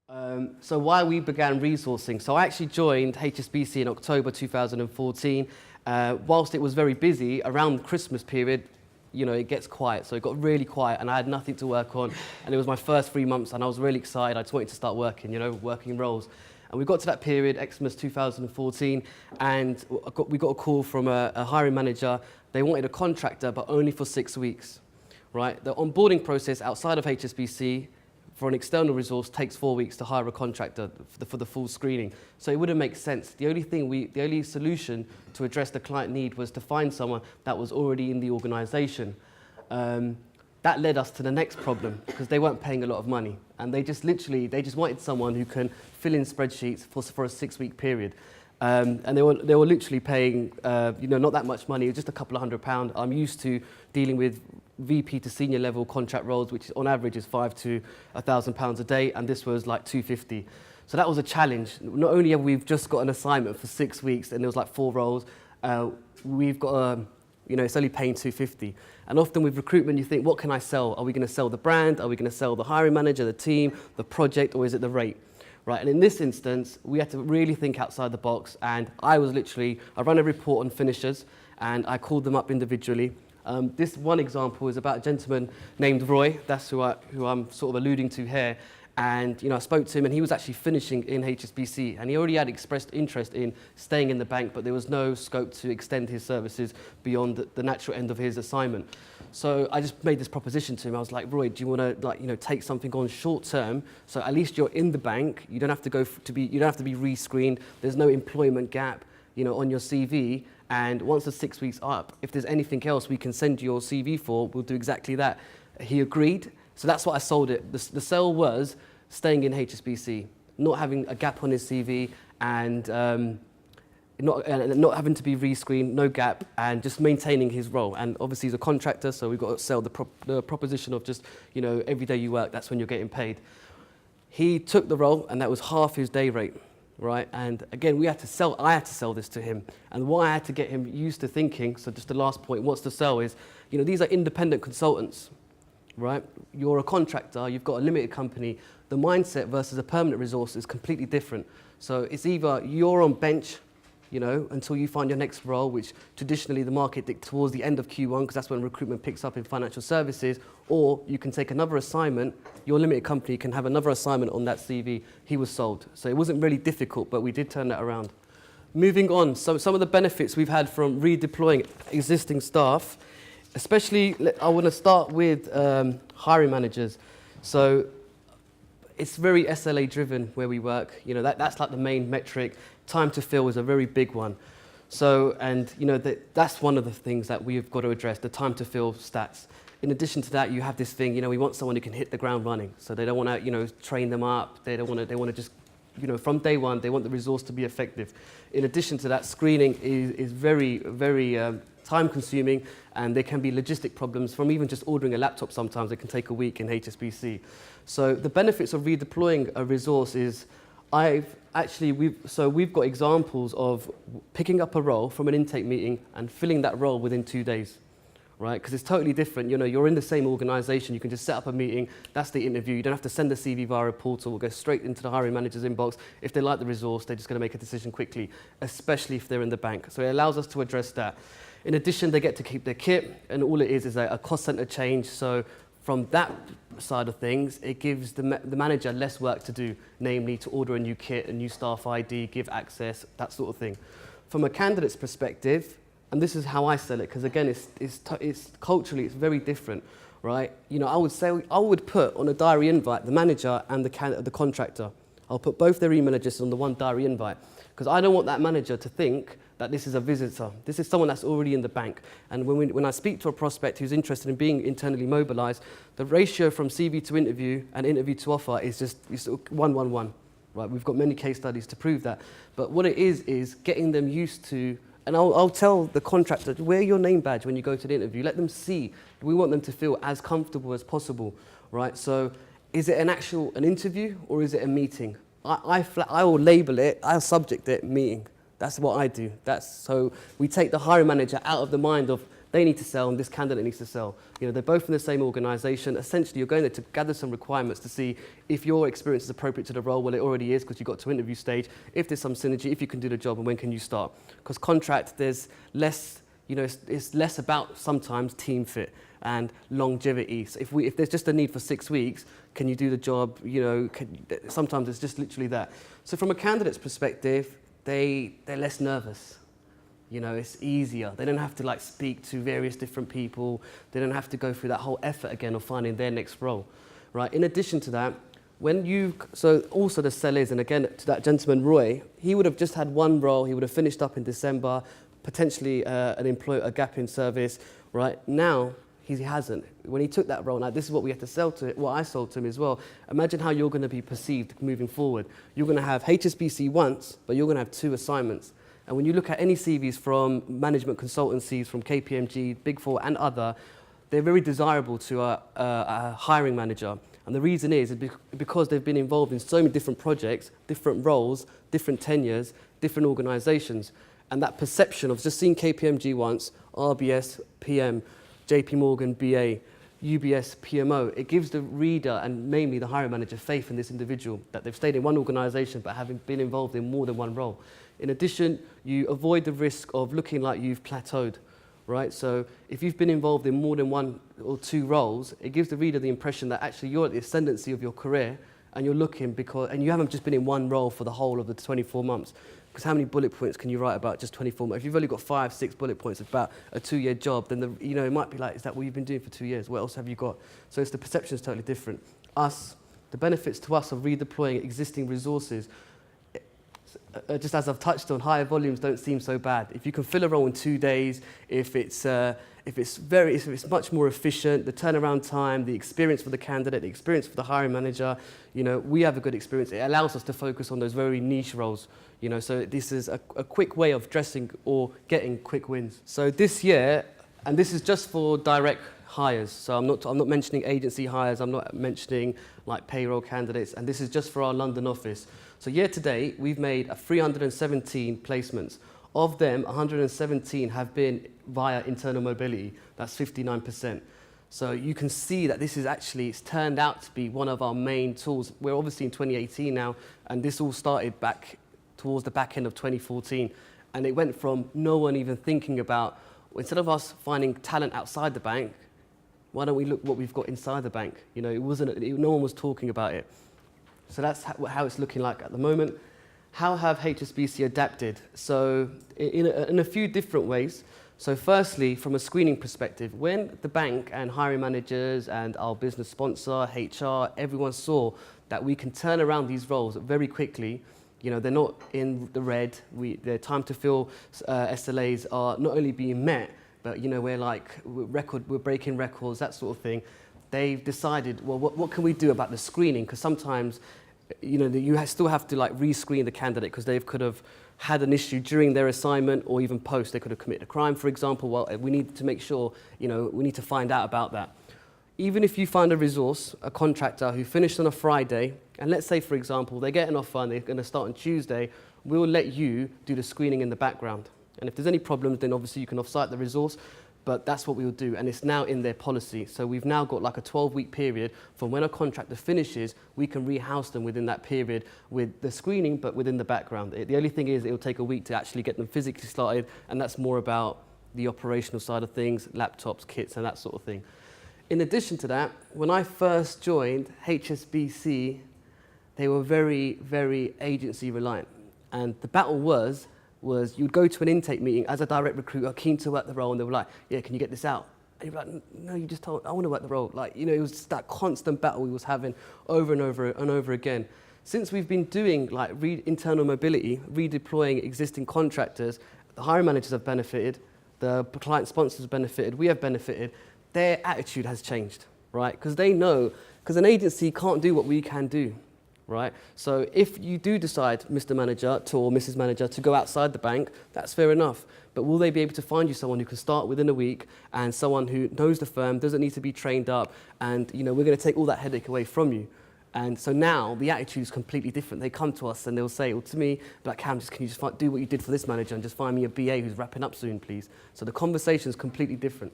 So why we began resourcing. So I actually joined HSBC in October 2014. Whilst it was very busy, around the Christmas period, you know, it gets quiet. So it got really quiet and I had nothing to work on. And it was my first 3 months and I was really excited. I just wanted to start working, you know, working roles. And we got to that period, Xmas 2014, and we got a call from a hiring manager. They wanted a contractor, but only for 6 weeks, right? The onboarding process outside of HSBC for an external resource takes 4 weeks to hire a contractor for the full screening. So it wouldn't make sense. The only solution to address the client need was to find someone that was already in the organization. That led us to the next problem because they weren't paying a lot of money. And they just wanted someone who can fill in spreadsheets for a 6-week period. And they were literally paying, not that much money, just a couple of £100. I'm used to dealing with VP to senior level contract roles, which on average is £5,000 to £1,000 a day, and this was like £250. So that was a challenge. Not only have we just got an assignment for 6 weeks, and there was like 4 roles, we've got it's only paying £250. And often with recruitment, you think, what can I sell? Are we going to sell the brand? Are we going to sell the hiring manager, the team, the project, or is it the rate? Right, and in this instance, we had to really think outside the box, and I ran a report on finishers, and I called them up individually. This one example is about a gentleman named Roy. That's who I'm sort of alluding to here. And I spoke to him, and he was actually finishing in HSBC, and he already had expressed interest in staying in the bank, but there was no scope to extend his services beyond the natural end of his assignment. So I just made this proposition to him. I was like, Roy, do you want to take something on short term? So at least you're in the bank. You don't have to you don't have to be rescreened. There's no employment gap, on your CV. And once the 6 weeks are up, if there's anything else we can send you your CV for, we'll do exactly that. He agreed. So that's what I sold it. The sale was staying in HSBC, not having a gap on his CV, and not having to be rescreened, no gap, and just maintaining his role. And obviously he's a contractor, so we've got to sell the proposition of just, every day you work, that's when you're getting paid. He took the role, and that was half his day rate, right? And again, I had to sell this to him. And why I had to get him used to thinking, so just the last point, what's the sell is, these are independent consultants, right? You're a contractor, you've got a limited company. The mindset versus a permanent resource is completely different. So it's either you're on bench, until you find your next role, which traditionally the market dictates towards the end of Q1, because that's when recruitment picks up in financial services, or you can take another assignment. Your limited company can have another assignment on that CV. He was sold. So it wasn't really difficult, but we did turn that around. Moving on, so some of the benefits we've had from redeploying existing staff, especially, I want to start with hiring managers. So it's very SLA driven where we work. That's like the main metric. Time to fill is a very big one. So, and that's one of the things that we've got to address, the time to fill stats. In addition to that, you have this thing, we want someone who can hit the ground running. So they don't want to, train them up. They want to just, from day one, they want the resource to be effective. In addition to that, screening is very, very time consuming, and there can be logistic problems from even just ordering a laptop sometimes. It can take a week in HSBC. So the benefits of redeploying a resource is we've got examples of picking up a role from an intake meeting and filling that role within 2 days, right? Because it's totally different. You're in the same organization. You can just set up a meeting. That's the interview. You don't have to send a CV via a portal. We'll go straight into the hiring manager's inbox. If they like the resource, they're just going to make a decision quickly, especially if they're in the bank. So it allows us to address that. In addition, they get to keep their kit, and all it is a cost center change. So from that side of things, it gives the manager less work to do, namely to order a new kit, a new staff ID, give access, that sort of thing. From a candidate's perspective, and this is how I sell it, because again, it's culturally, it's very different, right? I would put on a diary invite the manager and the contractor. I'll put both their email addresses on the one diary invite, because I don't want that manager to think that this is a visitor. This is someone that's already in the bank. And when I speak to a prospect who's interested in being internally mobilized, the ratio from CV to interview and interview to offer is just 1-1-1. Right? We've got many case studies to prove that. But what it is getting them used to, and I'll tell the contractor, wear your name badge when you go to the interview. Let them see. We want them to feel as comfortable as possible, right? So is it an interview or is it a meeting? I will label it, I'll subject it, meeting. That's what I do. So we take the hiring manager out of the mind of They need to sell and this candidate needs to sell. You know, they're both in the same organisation. Essentially, you're going there to gather some requirements to see if your experience is appropriate to the role. Well, it already is because you got to interview stage. If there's some synergy, if you can do the job, and when can you start? Because contract, there's less, you know, it's less about sometimes team fit and longevity. So if there's just a need for 6 weeks, can you do the job? You know, sometimes it's just literally that. So from a candidate's perspective, they're less nervous. You know, it's easier. They don't have to like speak to various different people. They don't have to go through that whole effort again of finding their next role, right? In addition to that, so also the sell is, and again to that gentleman Roy, he would have just had one role. He would have finished up in December, potentially a gap in service, right? Now he hasn't. When he took that role, now this is what we have to sell to, what I sold to him as well. Imagine how you're going to be perceived moving forward. You're going to have HSBC once, but you're going to have 2 assignments. And when you look at any CVs from management consultancies, from KPMG, Big Four and other, they're very desirable to a hiring manager. And the reason is because they've been involved in so many different projects, different roles, different tenures, different organisations. And that perception of just seeing KPMG once, RBS, PM, JP Morgan, BA, UBS, PMO, it gives the reader and mainly the hiring manager faith in this individual, that they've stayed in one organisation but having been involved in more than one role. In addition, you avoid the risk of looking like you've plateaued, right? So if you've been involved in more than 1 or 2 roles, it gives the reader the impression that actually you're at the ascendancy of your career and you're looking and you haven't just been in one role for the whole of the 24 months. Because how many bullet points can you write about just 24 months? If you've only got 5, 6 bullet points about a 2-year job, then it might be like, is that what you've been doing for 2 years? What else have you got? So the perception is totally different. The benefits to us of redeploying existing resources, just as I've touched on, higher volumes don't seem so bad. If you can fill a role in 2 days, if it's much more efficient, the turnaround time, the experience for the candidate, the experience for the hiring manager, you know, we have a good experience. It allows us to focus on those very niche roles, you know, so this is a quick way of dressing or getting quick wins. So this year, and this is just for direct hires, so I'm not mentioning agency hires, I'm not mentioning like payroll candidates, and this is just for our London office. So year to date, we've made 317 placements. Of them, 117 have been via internal mobility. That's 59%. So you can see that this is actually, it's turned out to be one of our main tools. We're obviously in 2018 now, and this all started back towards the back end of 2014. And it went from no one even thinking about, instead of us finding talent outside the bank, why don't we look what we've got inside the bank? You know, no one was talking about it. So that's how it's looking like at the moment. How have HSBC adapted? So in a few different ways. So firstly, from a screening perspective, when the bank and hiring managers and our business sponsor, HR, everyone saw that we can turn around these roles very quickly, you know, they're not in the red, their time to fill SLAs are not only being met, but you know, we're breaking records, that sort of thing. They've decided, well, what can we do about the screening? Because sometimes, you know, you still have to like re-screen the candidate because they could have had an issue during their assignment or even post. They could have committed a crime, for example. Well, we need to make sure, you know, we need to find out about that. Even if you find a resource, a contractor who finished on a Friday, and let's say, for example, they get an offer and they're going to start on Tuesday, we'll let you do the screening in the background. And if there's any problems, then obviously you can off-site the resource. But that's what we will do, and it's now in their policy. So we've now got like a 12-week period from when a contractor finishes, we can rehouse them within that period with the screening, but within the background. The only thing is it'll take a week to actually get them physically started, and that's more about the operational side of things, laptops, kits, and that sort of thing. In addition to that, when I first joined HSBC, they were very, very agency reliant. And the battle was you'd go to an intake meeting as a direct recruiter, keen to work the role, and they were like, yeah, can you get this out? And you're like, no, you just told, I want to work the role. Like, you know, it was just that constant battle we was having over and over and over again. Since we've been doing like internal mobility, redeploying existing contractors, the hiring managers have benefited, the client sponsors have benefited, we have benefited. Their attitude has changed, right? Because they know, because an agency can't do what we can do. Right? So if you do decide, Mr. Manager or Mrs. Manager, to go outside the bank, that's fair enough. But will they be able to find you someone who can start within a week and someone who knows the firm, doesn't need to be trained up, and you know, we're going to take all that headache away from you. And so now the attitude is completely different. They come to us and they'll say, or to me, like, Cam, can you just do what you did for this manager and just find me a BA who's wrapping up soon, please? So the conversation is completely different.